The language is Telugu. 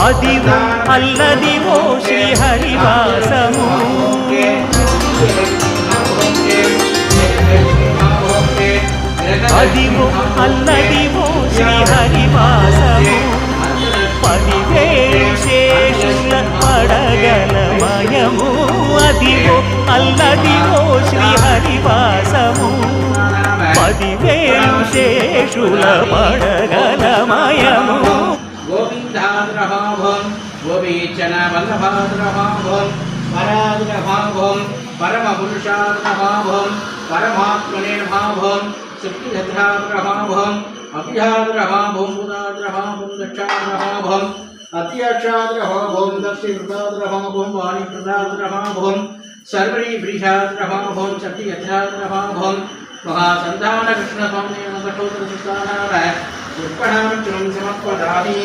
అదివో అల్లదివో శ్రీహరివాసము అదివో అల్లదివో శ్రీహరివాసము పదివేలు శేషుల పడగలమయము అదివో అల్లదివో శ్రీహరివాసము పదివేలు శేషుల పడగలమయము గోవిందాద్రభావం గోపీచన వల్లభాద్రభావం పరాద్రభావం పరమపురుషాద్రభావం పరమాత్మనిర్భావం శక్తిధద్రాద్రభావం అభ్యాద్రభావం ఉదాద్రభావం దక్షాద్రభావం అత్యక్షాద్రభావం దక్షిణాద్రభావం వాణిప్రదాద్రభావం సర్వరీభృషాద్రభావం శక్తిధద్రాద్రభావం महासंधान कृष्ण स्वामी कठोर सुस्थानाय पुष्पणार्चनं समर्पयामि।